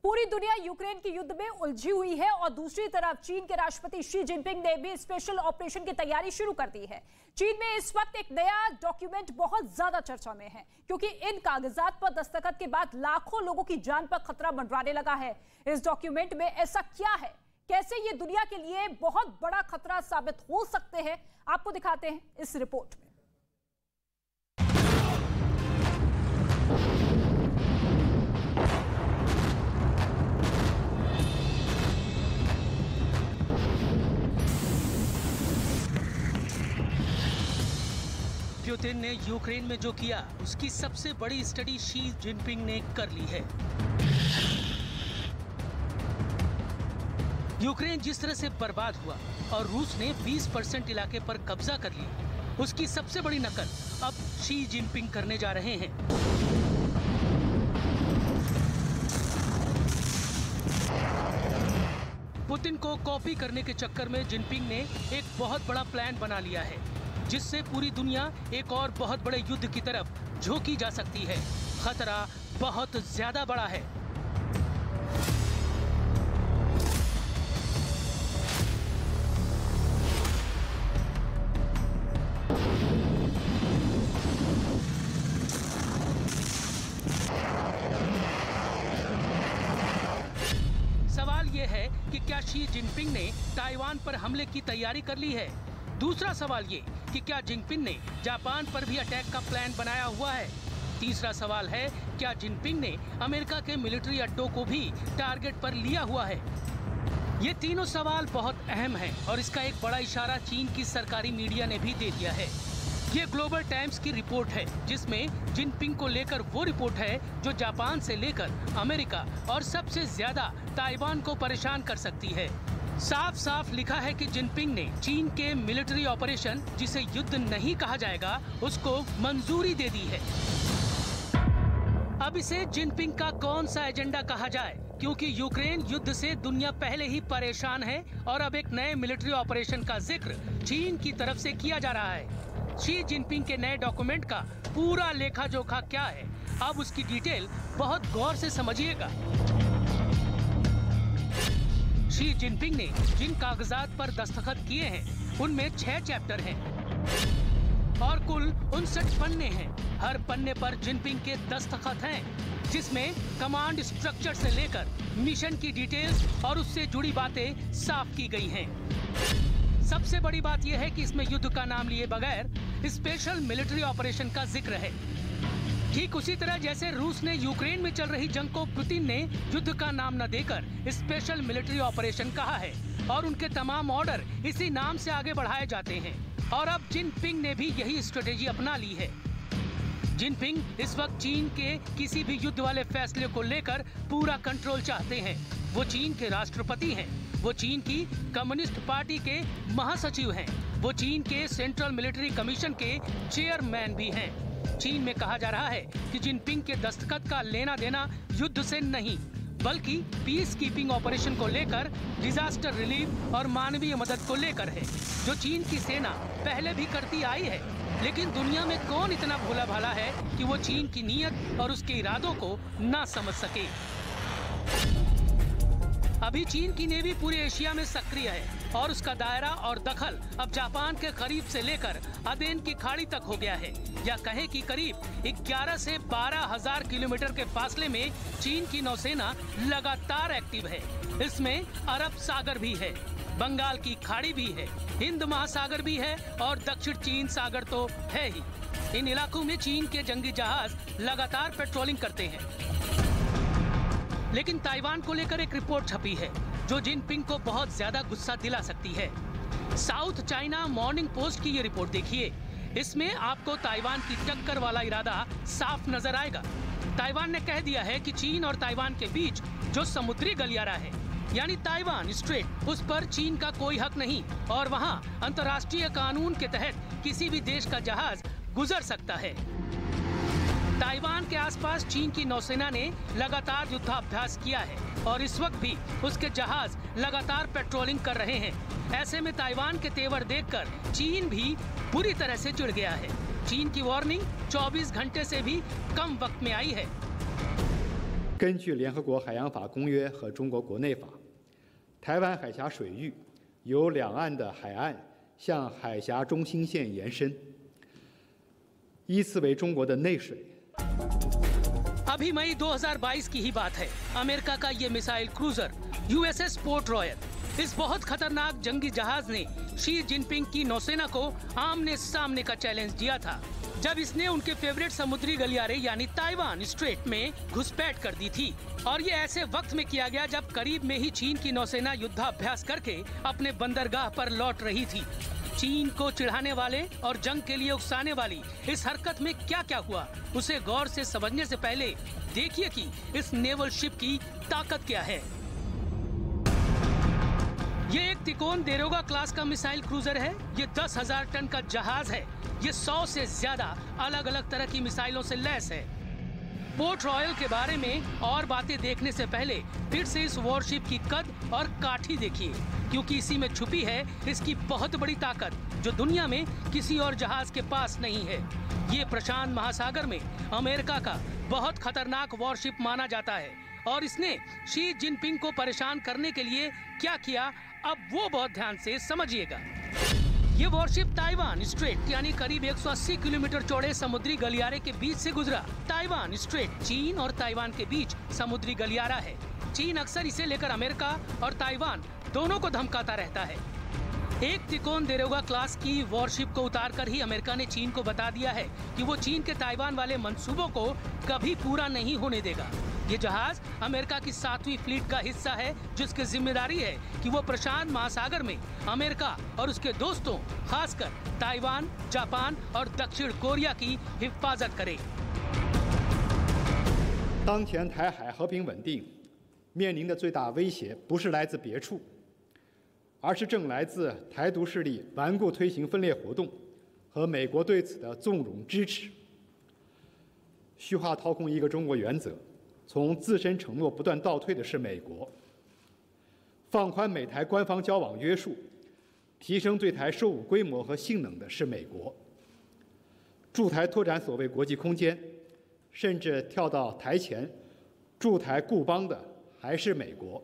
पूरी दुनिया यूक्रेन के युद्ध में उलझी हुई है और दूसरी तरफ चीन के राष्ट्रपति शी जिनपिंग ने भी स्पेशल ऑपरेशन की तैयारी शुरू कर दी है। चीन में इस वक्त एक नया डॉक्यूमेंट बहुत ज्यादा चर्चा में है क्योंकि इन कागजात पर दस्तखत के बाद लाखों लोगों की जान पर खतरा मंडराने लगा है। इस डॉक्यूमेंट में ऐसा क्या है, कैसे ये दुनिया के लिए बहुत बड़ा खतरा साबित हो सकते हैं, आपको दिखाते हैं इस रिपोर्ट में। पुतिन ने यूक्रेन में जो किया उसकी सबसे बड़ी स्टडी शी जिनपिंग ने कर ली है। यूक्रेन जिस तरह से बर्बाद हुआ और रूस ने 20% इलाके पर कब्जा कर लिया, उसकी सबसे बड़ी नकल अब शी जिनपिंग करने जा रहे हैं। पुतिन को कॉपी करने के चक्कर में जिनपिंग ने एक बहुत बड़ा प्लान बना लिया है जिससे पूरी दुनिया एक और बहुत बड़े युद्ध की तरफ झोंकी जा सकती है। खतरा बहुत ज्यादा बड़ा है। सवाल यह है कि क्या शी जिनपिंग ने ताइवान पर हमले की तैयारी कर ली है। दूसरा सवाल ये कि क्या जिनपिंग ने जापान पर भी अटैक का प्लान बनाया हुआ है। तीसरा सवाल है, क्या जिनपिंग ने अमेरिका के मिलिट्री अड्डों को भी टारगेट पर लिया हुआ है। ये तीनों सवाल बहुत अहम हैं और इसका एक बड़ा इशारा चीन की सरकारी मीडिया ने भी दे दिया है। ये ग्लोबल टाइम्स की रिपोर्ट है जिसमें जिनपिंग को लेकर वो रिपोर्ट है जो जापान से लेकर अमेरिका और सबसे ज्यादा ताइवान को परेशान कर सकती है। साफ साफ लिखा है कि जिनपिंग ने चीन के मिलिट्री ऑपरेशन, जिसे युद्ध नहीं कहा जाएगा, उसको मंजूरी दे दी है। अब इसे जिनपिंग का कौन सा एजेंडा कहा जाए, क्योंकि यूक्रेन युद्ध से दुनिया पहले ही परेशान है और अब एक नए मिलिट्री ऑपरेशन का जिक्र चीन की तरफ से किया जा रहा है। शी जिनपिंग के नए डॉक्यूमेंट का पूरा लेखा जोखा क्या है, अब उसकी डिटेल बहुत गौर से समझिएगा। शी जिनपिंग ने जिन कागजात पर दस्तखत किए हैं उनमें 6 चैप्टर हैं और कुल 59 पन्ने हैं। हर पन्ने पर जिनपिंग के दस्तखत हैं जिसमें कमांड स्ट्रक्चर से लेकर मिशन की डिटेल्स और उससे जुड़ी बातें साफ की गई हैं। सबसे बड़ी बात यह है कि इसमें युद्ध का नाम लिए बगैर स्पेशल मिलिट्री ऑपरेशन का जिक्र है। ठीक उसी तरह जैसे रूस ने यूक्रेन में चल रही जंग को पुतिन ने युद्ध का नाम न देकर स्पेशल मिलिट्री ऑपरेशन कहा है और उनके तमाम ऑर्डर इसी नाम से आगे बढ़ाए जाते हैं। और अब जिनपिंग ने भी यही स्ट्रेटेजी अपना ली है। जिनपिंग इस वक्त चीन के किसी भी युद्ध वाले फैसले को लेकर पूरा कंट्रोल चाहते हैं। वो चीन के राष्ट्रपति हैं, वो चीन की कम्युनिस्ट पार्टी के महासचिव हैं, वो चीन के सेंट्रल मिलिट्री कमीशन के चेयरमैन भी हैं। चीन में कहा जा रहा है कि जिनपिंग के दस्तखत का लेना देना युद्ध से नहीं बल्कि पीस कीपिंग ऑपरेशन को लेकर, डिजास्टर रिलीफ और मानवीय मदद को लेकर है, जो चीन की सेना पहले भी करती आई है। लेकिन दुनिया में कौन इतना भोला भाला है कि वो चीन की नीयत और उसके इरादों को ना समझ सके। अभी चीन की नेवी पूरे एशिया में सक्रिय है और उसका दायरा और दखल अब जापान के करीब से लेकर अदेन की खाड़ी तक हो गया है, या कहें कि करीब 11 से 12,000 किलोमीटर के फासले में चीन की नौसेना लगातार एक्टिव है। इसमें अरब सागर भी है, बंगाल की खाड़ी भी है, हिंद महासागर भी है और दक्षिण चीन सागर तो है ही। इन इलाकों में चीन के जंगी जहाज लगातार पेट्रोलिंग करते हैं। लेकिन ताइवान को लेकर एक रिपोर्ट छपी है जो जिनपिंग को बहुत ज्यादा गुस्सा दिला सकती है। साउथ चाइना मॉर्निंग पोस्ट की ये रिपोर्ट देखिए। इसमें आपको ताइवान की टक्कर वाला इरादा साफ नजर आएगा। ताइवान ने कह दिया है कि चीन और ताइवान के बीच जो समुद्री गलियारा है, यानी ताइवान स्ट्रेट, उस पर चीन का कोई हक नहीं और वहां अंतर्राष्ट्रीय कानून के तहत किसी भी देश का जहाज गुजर सकता है। ताइवान के आसपास चीन की नौसेना ने लगातार युद्धाभ्यास किया है और इस वक्त भी उसके जहाज लगातार पेट्रोलिंग कर रहे हैं। ऐसे में ताइवान के तेवर देखकर चीन भी बुरी तरह से चिढ़ गया है। चीन की वार्निंग 24 घंटे से भी कम वक्त में आई है। 根据联合国海洋法公约和中国国内法，台湾海峡水域由两岸的海岸向海峡中心线延伸，依次为中国的内水。 अभी मई 2022 की ही बात है। अमेरिका का ये missile cruiser USS port royal इस बहुत खतरनाक जंगी जहाज ने शी जिनपिंग की नौसेना को आमने सामने का चैलेंज दिया था, जब इसने उनके फेवरेट समुद्री गलियारे यानी ताइवान स्ट्रेट में घुसपैठ कर दी थी। और ये ऐसे वक्त में किया गया जब करीब में ही चीन की नौसेना युद्धाभ्यास करके अपने बंदरगाह पर लौट रही थी। चीन को चिढ़ाने वाले और जंग के लिए उकसाने वाली इस हरकत में क्या क्या हुआ, उसे गौर से समझने से पहले देखिए कि इस नेवल शिप की ताकत क्या है। ये एक तिकोन देरोगा क्लास का मिसाइल क्रूजर है। ये 10,000 टन का जहाज है। ये 100 से ज्यादा अलग अलग तरह की मिसाइलों से लैस है। पोर्ट रॉयल के बारे में और बातें देखने से पहले फिर से इस वॉरशिप की कद और काठी देखिए, क्योंकि इसी में छुपी है इसकी बहुत बड़ी ताकत जो दुनिया में किसी और जहाज के पास नहीं है। ये प्रशांत महासागर में अमेरिका का बहुत खतरनाक वॉरशिप माना जाता है और इसने शी जिनपिंग को परेशान करने के लिए क्या किया, अब वो बहुत ध्यान से समझिएगा। ये वॉरशिप ताइवान स्ट्रेट यानी करीब 180 किलोमीटर चौड़े समुद्री गलियारे के बीच से गुजरा। ताइवान स्ट्रेट चीन और ताइवान के बीच समुद्री गलियारा है। चीन अक्सर इसे लेकर अमेरिका और ताइवान दोनों को धमकाता रहता है। एक तिकोन देरोगा क्लास की वॉरशिप को उतारकर ही अमेरिका ने चीन को बता दिया है कि वो चीन के ताइवान वाले मंसूबों को कभी पूरा नहीं होने देगा। ये जहाज अमेरिका की 7वीं फ्लीट का हिस्सा है, जिसकी जिम्मेदारी है कि वो प्रशांत महासागर में अमेरिका और उसके दोस्तों खासकर ताइवान, जापान और दक्षिण कोरिया की हिफाजत करे। 当前台海和平稳定面临的最大威胁不是来自别处，而是正来自台独势力顽固推行分裂活动和美国对此的纵容支持。虚化掏空一个中国原则，从自身承诺不断倒退的是美国。放宽美台官方交往约束，提升对台售武规模和性能的是美国。驻台拓展所谓国际空间，甚至跳到台前驻台固邦的还是美国。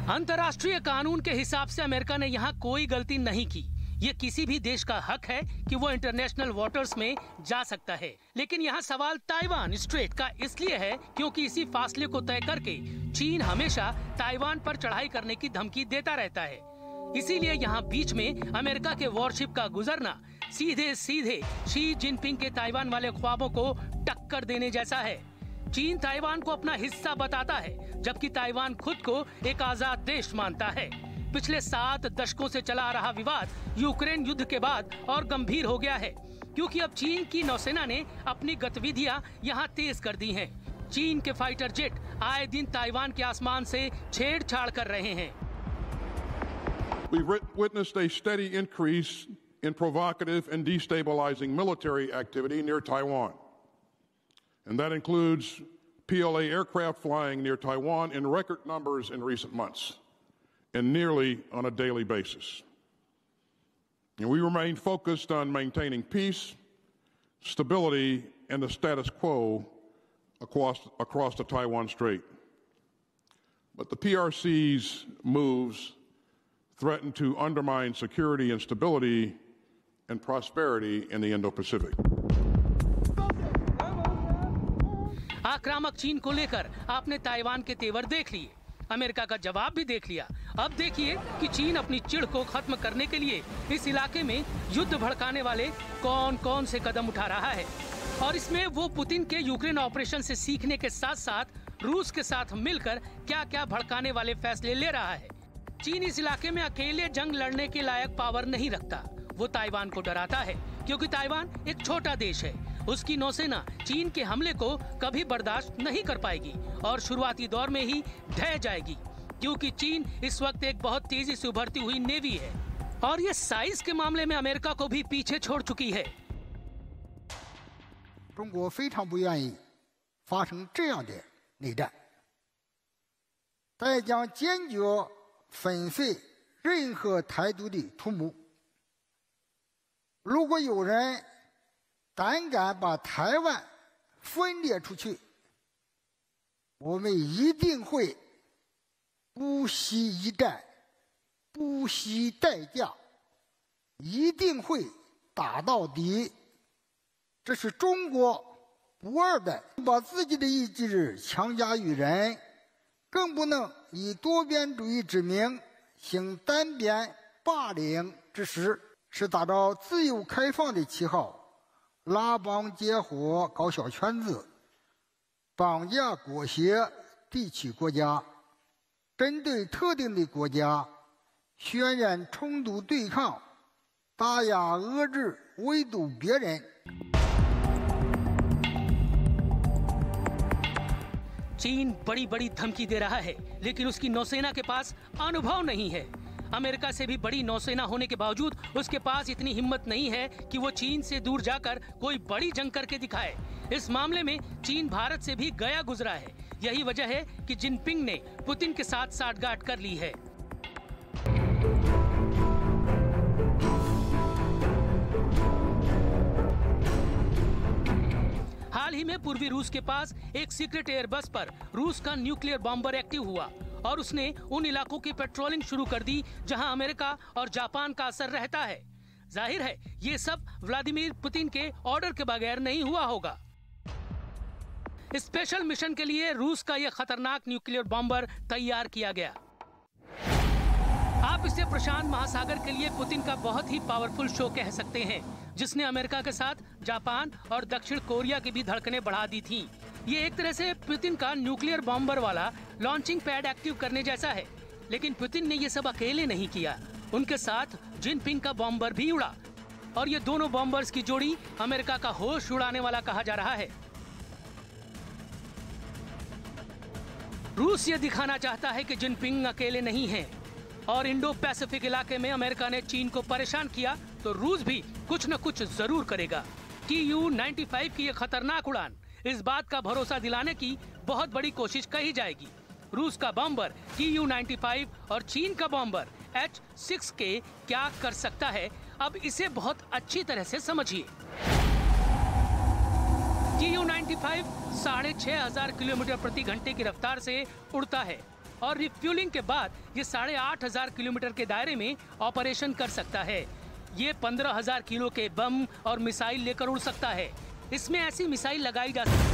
अंतर्राष्ट्रीय कानून के हिसाब से अमेरिका ने यहाँ कोई गलती नहीं की। ये किसी भी देश का हक है कि वो इंटरनेशनल वाटर्स में जा सकता है, लेकिन यहाँ सवाल ताइवान स्ट्रेट का इसलिए है क्योंकि इसी फासले को तय करके चीन हमेशा ताइवान पर चढ़ाई करने की धमकी देता रहता है। इसीलिए यहाँ बीच में अमेरिका के वॉरशिप का गुजरना सीधे सीधे शी जिनपिंग के ताइवान वाले ख्वाबों को टक्कर देने जैसा है। चीन ताइवान को अपना हिस्सा बताता है, जबकि ताइवान खुद को एक आजाद देश मानता है। पिछले 7 दशकों से चला आ रहा विवाद यूक्रेन युद्ध के बाद और गंभीर हो गया है, क्योंकि अब चीन की नौसेना ने अपनी गतिविधियां यहां तेज कर दी हैं। चीन के फाइटर जेट आए दिन ताइवान के आसमान से छेड़छाड़ कर रहे हैं। We've witnessed a steady increase in provocative and destabilizing military activity near Taiwan. And that includes PLA aircraft flying near Taiwan in record numbers in recent months, and nearly on a daily basis. And we remain focused on maintaining peace, stability, and the status quo across the Taiwan Strait. But the PRC's moves threaten to undermine security and stability and prosperity in the Indo-Pacific. आक्रामक चीन को लेकर आपने Taiwan के तेवर देख लिए, America का जवाब भी देख लिया। अब देखिए कि चीन अपनी चिढ़ को खत्म करने के लिए इस इलाके में युद्ध भड़काने वाले कौन कौन से कदम उठा रहा है, और इसमें वो पुतिन के यूक्रेन ऑपरेशन से सीखने के साथ साथ रूस के साथ मिलकर क्या क्या भड़काने वाले फैसले ले रहा है। चीन इस इलाके में अकेले जंग लड़ने के लायक पावर नहीं रखता। वो ताइवान को डराता है, क्योंकि ताइवान एक छोटा देश है। उसकी नौसेना चीन के हमले को कभी बर्दाश्त नहीं कर पाएगी और शुरुआती दौर में ही ढह जाएगी, क्योंकि चीन इस वक्त एक बहुत तेजी से उभरती हुई नेवी है और ये साइज के मामले में अमेरिका को भी पीछे छोड़ चुकी है। 中国非常不愿意发生这样的内战，它也将坚决粉碎任何台独的图谋。如果有人胆敢把台湾分裂出去，我们一定会不惜一战，不惜代价，一定会打到底。这是中国不二的，把自己的意志强加于人，更不能以多边主义之名行单边霸凌之实，是打着自由开放的旗号，拉帮结伙搞小圈子，绑架裹挟地区国家，针对特定的国家渲染冲突对抗，打压遏制围堵别人。चीन बड़ी बड़ी धमकी दे रहा है, लेकिन उसकी नौसेना के पास अनुभव नहीं है। अमेरिका से भी बड़ी नौसेना होने के बावजूद उसके पास इतनी हिम्मत नहीं है कि वो चीन से दूर जाकर कोई बड़ी जंग करके दिखाए। इस मामले में चीन भारत से भी गया गुजरा है। यही वजह है कि जिनपिंग ने पुतिन के साथ साठगांठ कर ली है। हाल ही में पूर्वी रूस के पास एक सीक्रेट एयरबस पर रूस का न्यूक्लियर बॉम्बर एक्टिव हुआ और उसने उन इलाकों की पेट्रोलिंग शुरू कर दी जहां अमेरिका और जापान का असर रहता है। जाहिर है ये सब व्लादिमीर पुतिन के ऑर्डर के बगैर नहीं हुआ होगा। स्पेशल मिशन के लिए रूस का यह खतरनाक न्यूक्लियर बॉम्बर तैयार किया गया। आप इसे प्रशांत महासागर के लिए पुतिन का बहुत ही पावरफुल शो कह सकते हैं, जिसने अमेरिका के साथ जापान और दक्षिण कोरिया की भी धड़कनें बढ़ा दी थीं। ये एक तरह से पुतिन का न्यूक्लियर बॉम्बर वाला लॉन्चिंग पैड एक्टिव करने जैसा है। लेकिन पुतिन ने ये सब अकेले नहीं किया, उनके साथ जिनपिंग का बॉम्बर भी उड़ा और ये दोनों बॉम्बर्स की जोड़ी अमेरिका का होश उड़ाने वाला कहा जा रहा है। रूस ये दिखाना चाहता है कि जिनपिंग अकेले नहीं है और इंडो पैसिफिक इलाके में अमेरिका ने चीन को परेशान किया तो रूस भी कुछ न कुछ जरूर करेगा। Tu-95 की ये खतरनाक उड़ान इस बात का भरोसा दिलाने की बहुत बड़ी कोशिश कही जाएगी। रूस का बॉम्बर Tu-95 और चीन का बॉम्बर H-6K क्या कर सकता है, अब इसे बहुत अच्छी तरह से समझिए। Tu-95 6,500 किलोमीटर प्रति घंटे की रफ्तार से उड़ता है और रिफ्यूलिंग के बाद ये 8,500 किलोमीटर के दायरे में ऑपरेशन कर सकता है। ये 15,000 किलो के बम और मिसाइल लेकर उड़ सकता है। इसमें ऐसी मिसाइल लगाई जा सकती है